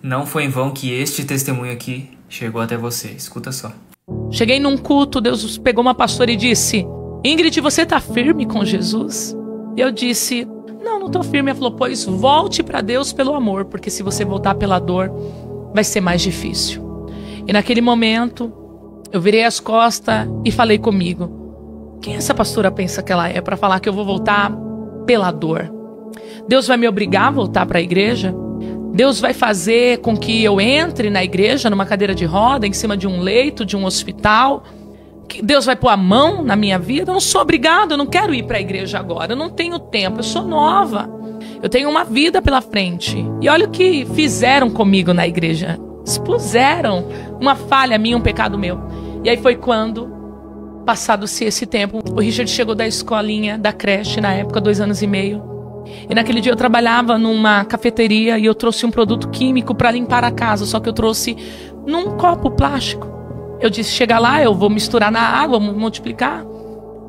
Não foi em vão que este testemunho aqui chegou até você. Escuta só. Cheguei num culto, Deus pegou uma pastora e disse: Ingrid, você tá firme com Jesus? E eu disse: não tô firme. Ela falou: pois volte para Deus pelo amor, porque se você voltar pela dor, vai ser mais difícil. E naquele momento, eu virei as costas e falei comigo: quem essa pastora pensa que ela é para falar que eu vou voltar pela dor? Deus vai me obrigar a voltar para a igreja? Deus vai fazer com que eu entre na igreja numa cadeira de roda, em cima de um leito, de um hospital? Que Deus vai pôr a mão na minha vida? Eu não sou obrigado, eu não quero ir para a igreja agora. Eu não tenho tempo, eu sou nova. Eu tenho uma vida pela frente. E olha o que fizeram comigo na igreja. Expuseram uma falha minha, um pecado meu. E aí foi quando, passado-se esse tempo, o Richard chegou da escolinha, da creche, na época, 2 anos e meio. E naquele dia eu trabalhava numa cafeteria e eu trouxe um produto químico para limpar a casa, só que eu trouxe num copo plástico. Eu disse: chega lá, eu vou misturar na água, multiplicar,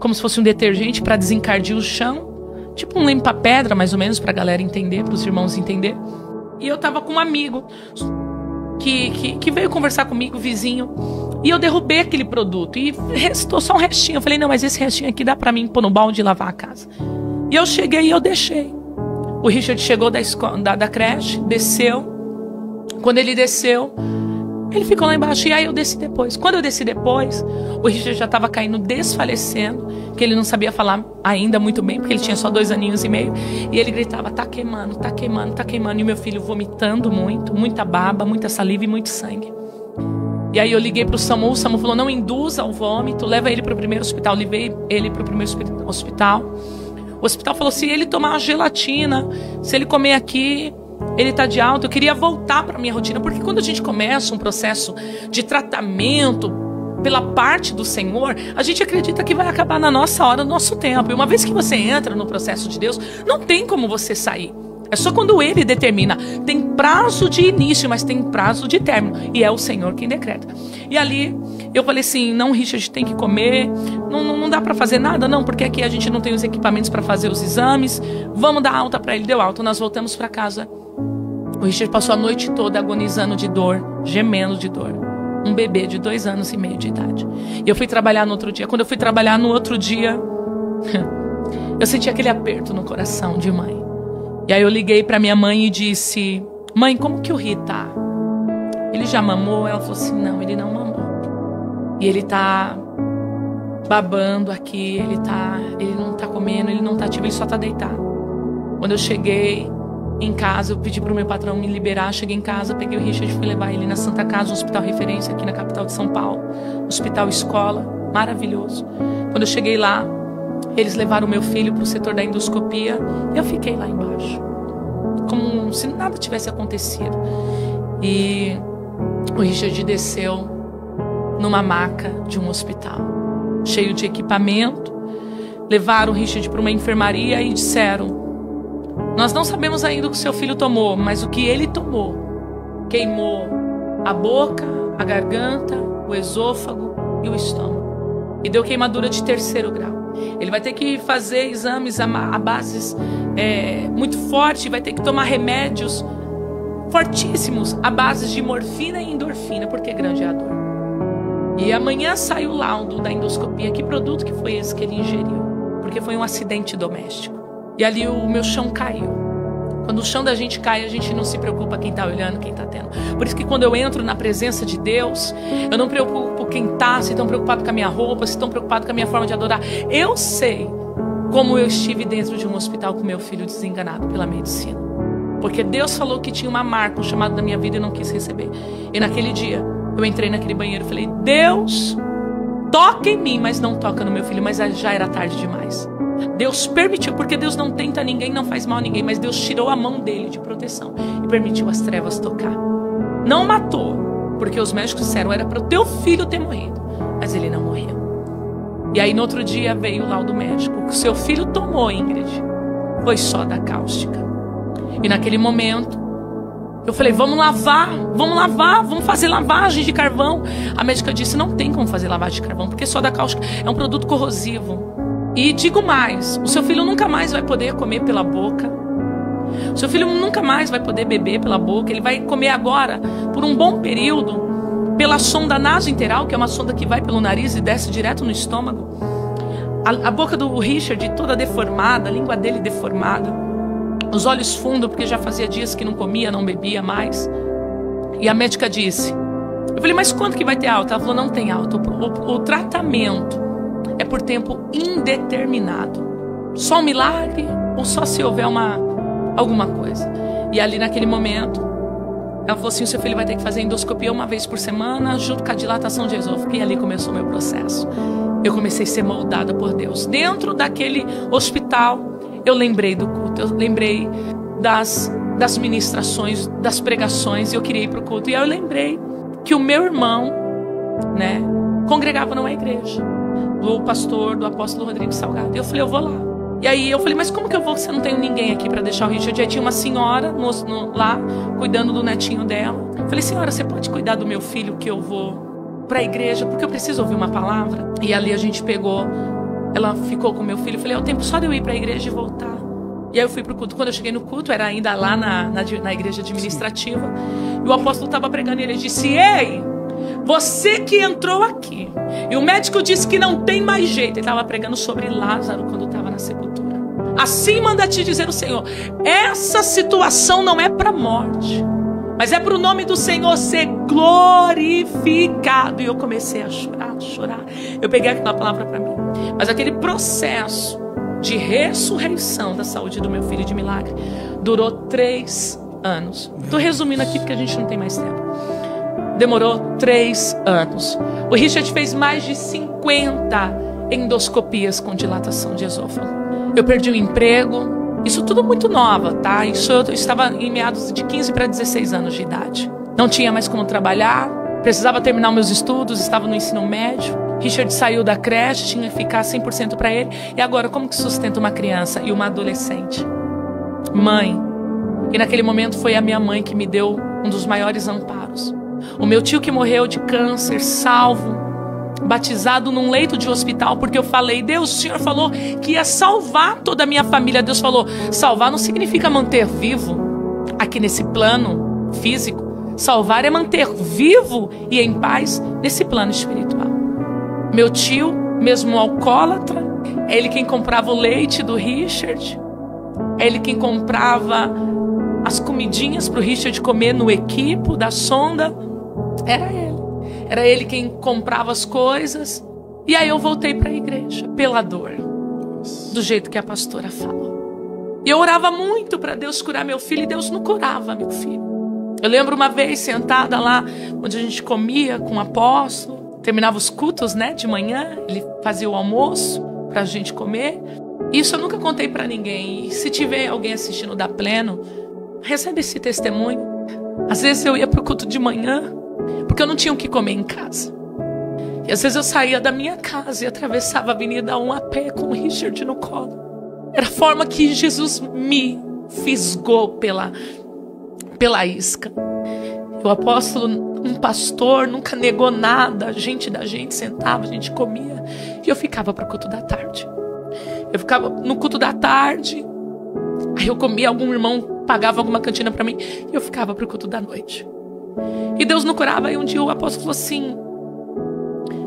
como se fosse um detergente para desencardir o chão, tipo um limpa-pedra, mais ou menos, para a galera entender, para os irmãos entender. E eu tava com um amigo que veio conversar comigo, vizinho, e eu derrubei aquele produto e restou só um restinho. Eu falei: não, mas esse restinho aqui dá para mim pôr no balde e lavar a casa. E eu cheguei e eu deixei. O Richard chegou da creche, desceu. Quando ele desceu, ele ficou lá embaixo e aí eu desci depois. Quando eu desci depois, o Richard já estava caindo, desfalecendo, que ele não sabia falar ainda muito bem, porque ele tinha só 2 aninhos e meio. E ele gritava: tá queimando, tá queimando, tá queimando. E o meu filho vomitando muito, muita baba, muita saliva e muito sangue. E aí eu liguei para o SAMU falou: não induza o vômito, leva ele para o primeiro hospital. Levei ele para o primeiro hospital. O hospital falou: se ele tomar uma gelatina, se ele comer aqui, ele tá de alta. Eu queria voltar para minha rotina, porque quando a gente começa um processo de tratamento pela parte do Senhor, a gente acredita que vai acabar na nossa hora, no nosso tempo. E uma vez que você entra no processo de Deus, não tem como você sair. É só quando Ele determina. Tem prazo de início, mas tem prazo de término. E é o Senhor quem decreta. E ali eu falei assim: não, Richard, tem que comer. Não dá para fazer nada, não, porque aqui a gente não tem os equipamentos para fazer os exames. Vamos dar alta para ele. Deu alta, nós voltamos para casa. O Richard passou a noite toda agonizando de dor, gemendo de dor. Um bebê de 2 anos e meio de idade. E eu fui trabalhar no outro dia. Quando eu fui trabalhar no outro dia, eu senti aquele aperto no coração de mãe. E aí eu liguei para minha mãe e disse: mãe, como que o Ri tá? Ele já mamou? Ela falou assim: não, ele não mamou. E ele tá babando aqui, ele não tá comendo, ele não tá ativo, ele só tá deitado. Quando eu cheguei em casa, eu pedi pro meu patrão me liberar. Cheguei em casa, peguei o Richard e fui levar ele na Santa Casa, um hospital referência aqui na capital de São Paulo. Hospital escola, maravilhoso. Quando eu cheguei lá, eles levaram o meu filho pro setor da endoscopia. Eu fiquei lá embaixo, como se nada tivesse acontecido. E o Richard desceu numa maca de um hospital, cheio de equipamento. Levaram o Richard para uma enfermaria e disseram: nós não sabemos ainda o que seu filho tomou, mas o que ele tomou queimou a boca, a garganta, o esôfago e o estômago. E deu queimadura de 3º grau. Ele vai ter que fazer exames a bases muito fortes, vai ter que tomar remédios fortíssimos a bases de morfina e endorfina, porque grande é a dor. E amanhã sai o laudo da endoscopia. Que produto que foi esse que ele ingeriu? Porque foi um acidente doméstico. E ali o meu chão caiu. Quando o chão da gente cai, a gente não se preocupa quem está olhando, quem está tendo. Por isso que quando eu entro na presença de Deus, eu não preocupo quem está, se estão preocupados com a minha roupa, se estão preocupados com a minha forma de adorar. Eu sei como eu estive dentro de um hospital com meu filho desenganado pela medicina. Porque Deus falou que tinha uma marca, um chamado da minha vida, e não quis receber. E naquele dia, eu entrei naquele banheiro e falei: Deus, toca em mim, mas não toca no meu filho. Mas já era tarde demais. Deus permitiu, porque Deus não tenta ninguém, não faz mal a ninguém, mas Deus tirou a mão dele de proteção e permitiu as trevas tocar. Não matou, porque os médicos disseram: era para o teu filho ter morrido, mas ele não morreu. E aí no outro dia veio o laudo médico: o que o seu filho tomou, Ingrid, foi só da cáustica. E naquele momento eu falei: vamos lavar, vamos fazer lavagem de carvão. A médica disse: não tem como fazer lavagem de carvão, porque soda cáustica é um produto corrosivo. E digo mais: o seu filho nunca mais vai poder comer pela boca. seu filho nunca mais vai poder beber pela boca, ele vai comer agora, por um bom período, pela sonda nasointeral, que é uma sonda que vai pelo nariz e desce direto no estômago. A boca do Richard toda deformada, a língua dele deformada, os olhos fundos, porque já fazia dias que não comia, não bebia mais. E a médica disse, eu falei, mas quando que vai ter alta? Ela falou, não tem alta, o tratamento é por tempo indeterminado. Só um milagre ou só se houver alguma coisa. E ali naquele momento, ela falou assim, o seu filho vai ter que fazer endoscopia uma vez por semana, junto com a dilatação de esôfago. E ali começou o meu processo. Eu comecei a ser moldada por Deus. Dentro daquele hospital, eu lembrei do culto, eu lembrei das ministrações, das pregações, e eu queria ir para o culto. E aí eu lembrei que o meu irmão, né, congregava numa igreja, do pastor, do apóstolo Rodrigo Salgado. E eu falei, eu vou lá. E aí eu falei, mas como que eu vou se eu não tenho ninguém aqui para deixar o Richard? Aí tinha uma senhora lá, cuidando do netinho dela. Eu falei, senhora, você pode cuidar do meu filho que eu vou para a igreja, porque eu preciso ouvir uma palavra? E ali a gente pegou, ela ficou com o meu filho. Eu falei, é o tempo só de eu ir para a igreja e voltar. E aí eu fui pro culto. Quando eu cheguei no culto, era ainda lá na igreja administrativa, e o apóstolo estava pregando e ele disse, ei, você que entrou aqui e o médico disse que não tem mais jeito. Ele estava pregando sobre Lázaro quando estava na sepultura. Assim manda te dizer o Senhor, essa situação não é para morte, mas é para o nome do Senhor ser glorificado. E eu comecei a chorar. Eu peguei aquela palavra para mim. Mas aquele processo de ressurreição da saúde do meu filho, de milagre, durou 3 anos. Estou resumindo aqui porque a gente não tem mais tempo. Demorou 3 anos. O Richard fez mais de 50 endoscopias com dilatação de esôfago. Eu perdi o emprego. Isso tudo muito nova, tá? Isso eu estava em meados de 15 para 16 anos de idade. Não tinha mais como trabalhar, precisava terminar meus estudos, estava no ensino médio. Richard saiu da creche, tinha que ficar 100% para ele. E agora, como que sustenta uma criança e uma adolescente? Mãe. E naquele momento foi a minha mãe que me deu um dos maiores amparos. O meu tio que morreu de câncer, salvo, batizado num leito de hospital, porque eu falei, Deus, o Senhor falou que ia salvar toda a minha família. Deus falou, salvar não significa manter vivo aqui nesse plano físico. Salvar é manter vivo e em paz nesse plano espiritual. Meu tio, mesmo alcoólatra, é ele quem comprava o leite do Richard, é ele quem comprava as comidinhas para o Richard comer no equipo da sonda. Era ele quem comprava as coisas. E aí eu voltei para a igreja pela dor, do jeito que a pastora falou. E eu orava muito para Deus curar meu filho, e Deus não curava meu filho. Eu lembro uma vez sentada lá, onde a gente comia com o apóstolo, terminava os cultos, né, de manhã, ele fazia o almoço para a gente comer. Isso eu nunca contei para ninguém. E se tiver alguém assistindo da Pleno, recebe esse testemunho. Às vezes eu ia para o culto de manhã, porque eu não tinha o que comer em casa. E às vezes eu saía da minha casa e atravessava a Avenida 1 a pé com o Richard no colo. Era a forma que Jesus me fisgou pela isca. O apóstolo, um pastor, nunca negou nada. A gente sentava, a gente comia. E eu ficava para o culto da tarde. Eu ficava no culto da tarde. Aí eu comia, algum irmão pagava alguma cantina para mim. E eu ficava para o culto da noite. E Deus não curava. E um dia o apóstolo falou assim,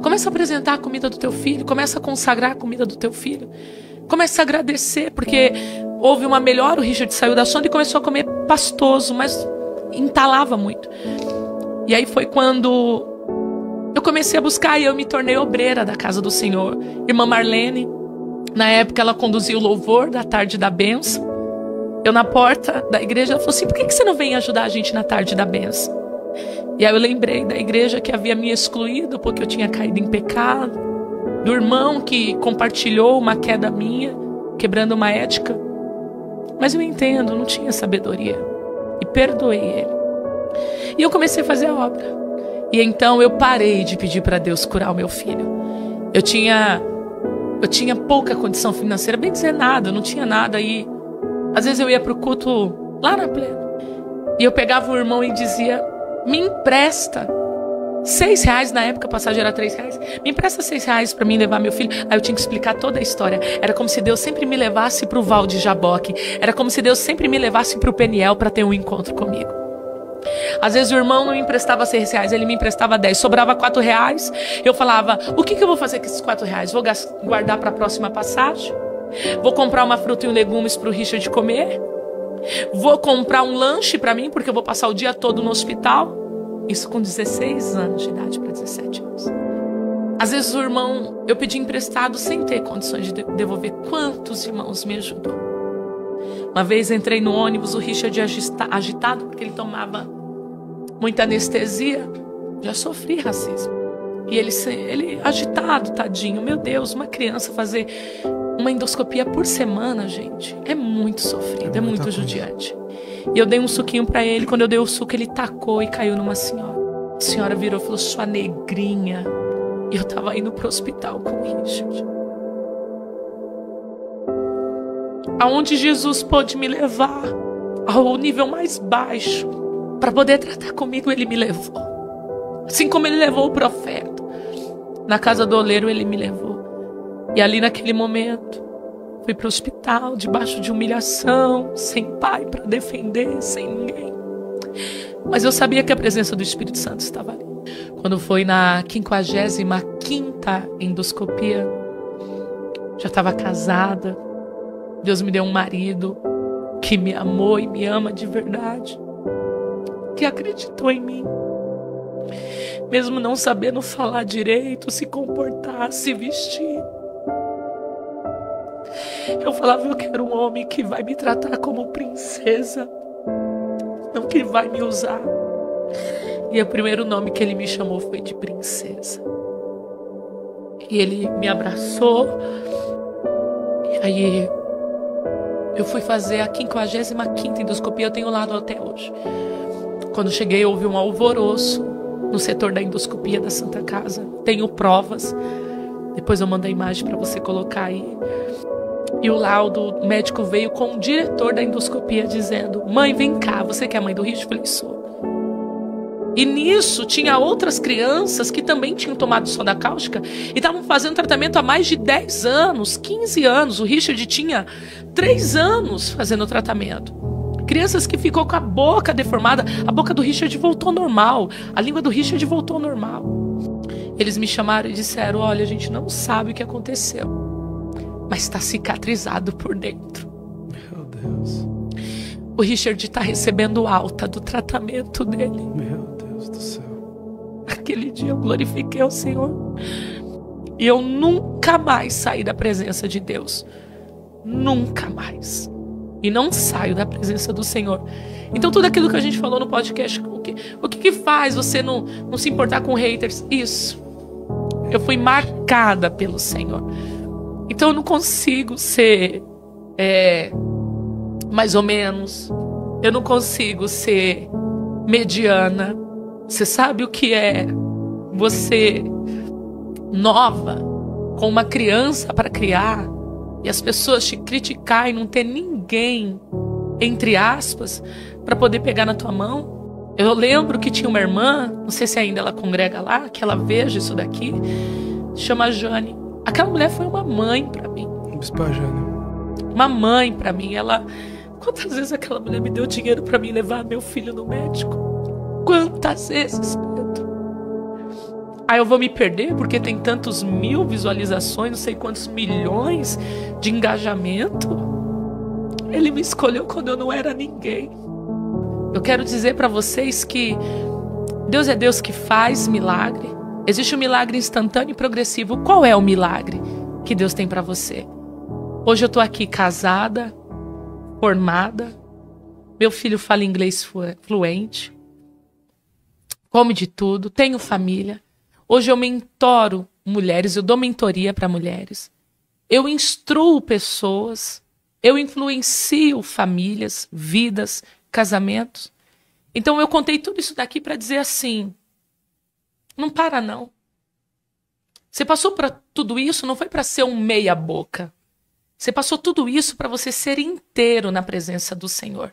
começa a apresentar a comida do teu filho, começa a consagrar a comida do teu filho, começa a agradecer, porque houve uma melhora. O Richard saiu da sonda e começou a comer pastoso, mas entalava muito. E aí foi quando eu comecei a buscar e eu me tornei obreira da casa do Senhor. Irmã Marlene, na época ela conduzia o louvor da tarde da bênção. Eu na porta da igreja, ela falou assim, por que você não vem ajudar a gente na tarde da bênção? E aí eu lembrei da igreja que havia me excluído porque eu tinha caído em pecado, do irmão que compartilhou uma queda minha, quebrando uma ética. Mas eu entendo, não tinha sabedoria. E perdoei ele. E eu comecei a fazer a obra. E então eu parei de pedir para Deus curar o meu filho. Eu tinha pouca condição financeira, bem dizer nada, eu não tinha nada. E às vezes eu ia para o culto lá na Pleno. E eu pegava o irmão e dizia, me empresta. R$6 na época, a passagem era R$3. Me empresta R$6 para mim levar meu filho. Aí eu tinha que explicar toda a história. Era como se Deus sempre me levasse para o Val de Jaboque. Era como se Deus sempre me levasse para o Peniel para ter um encontro comigo. Às vezes o irmão não me emprestava R$6, ele me emprestava 10. Sobrava R$4. Eu falava, o que eu vou fazer com esses R$4? Vou guardar para a próxima passagem? Vou comprar uma fruta e um legumes para o Richard comer? Vou comprar um lanche para mim, porque eu vou passar o dia todo no hospital? Isso com 16 anos de idade para 17 anos. Às vezes o irmão, eu pedi emprestado sem ter condições de devolver. Quantos irmãos me ajudou? Uma vez entrei no ônibus, o Richard agitado, porque ele tomava muita anestesia. Já sofri racismo. E ele agitado, tadinho. Meu Deus, uma criança fazer uma endoscopia por semana, gente, é muito sofrido, é muito judiante. E eu dei um suquinho pra ele. Quando eu dei o suco, ele tacou e caiu numa senhora. A senhora virou e falou, sua negrinha. E eu tava indo pro hospital com o Richard. Aonde Jesus pôde me levar, ao nível mais baixo, para poder tratar comigo, ele me levou. Assim como ele levou o profeta. Na casa do oleiro, ele me levou. E ali naquele momento, fui para o hospital, debaixo de humilhação, sem pai para defender, sem ninguém. Mas eu sabia que a presença do Espírito Santo estava ali. Quando foi na 55ª endoscopia, já estava casada. Deus me deu um marido que me amou e me ama de verdade, que acreditou em mim. Mesmo não sabendo falar direito, se comportar, se vestir. Eu falava, eu quero um homem que vai me tratar como princesa, não que vai me usar. E o primeiro nome que ele me chamou foi de princesa. E ele me abraçou. E aí eu fui fazer a 55ª endoscopia, eu tenho lado até hoje. Quando cheguei, houve um alvoroço no setor da endoscopia da Santa Casa. Tenho provas. Depois eu mando a imagem para você colocar aí. E o laudo médico veio com o diretor da endoscopia dizendo, mãe, vem cá, você que é a mãe do Richard? Eu falei, sou. E nisso tinha outras crianças que também tinham tomado soda cáustica e estavam fazendo tratamento há mais de 10 anos, 15 anos. O Richard tinha 3 anos fazendo tratamento. Crianças que ficou com a boca deformada, a boca do Richard voltou normal, a língua do Richard voltou normal. Eles me chamaram e disseram, olha, a gente não sabe o que aconteceu, mas está cicatrizado por dentro. Meu Deus. O Richard está recebendo alta do tratamento dele. Meu Deus do céu. Aquele dia eu glorifiquei ao Senhor. E eu nunca mais saí da presença de Deus. Nunca mais. E não saio da presença do Senhor. Então tudo aquilo que a gente falou no podcast, o que faz você não se importar com haters? Isso. Eu fui marcada pelo Senhor. Então eu não consigo ser mais ou menos. Eu não consigo ser mediana. Você sabe o que é você nova, com uma criança para criar, e as pessoas te criticar e não ter ninguém, entre aspas, para poder pegar na tua mão? Eu lembro que tinha uma irmã, não sei se ainda ela congrega lá, que ela veja isso daqui, chama Jane. Aquela mulher foi uma mãe para mim. Bispa Jane. Uma mãe para mim. Quantas vezes aquela mulher me deu dinheiro para mim levar meu filho no médico? Quantas vezes, Pedro? Aí eu vou me perder porque tem tantos mil visualizações, não sei quantos milhões de engajamento. Ele me escolheu quando eu não era ninguém. Eu quero dizer para vocês que Deus é Deus que faz milagre. Existe um milagre instantâneo e progressivo. Qual é o milagre que Deus tem para você? Hoje eu tô aqui casada, formada. Meu filho fala inglês fluente. Come de tudo, tenho família. Hoje eu mentoro mulheres, eu dou mentoria para mulheres. Eu instruo pessoas, eu influencio famílias, vidas, casamentos. Então eu contei tudo isso daqui para dizer assim, não para não. Você passou para tudo isso, não foi para ser um meia boca. Você passou tudo isso para você ser inteiro na presença do Senhor.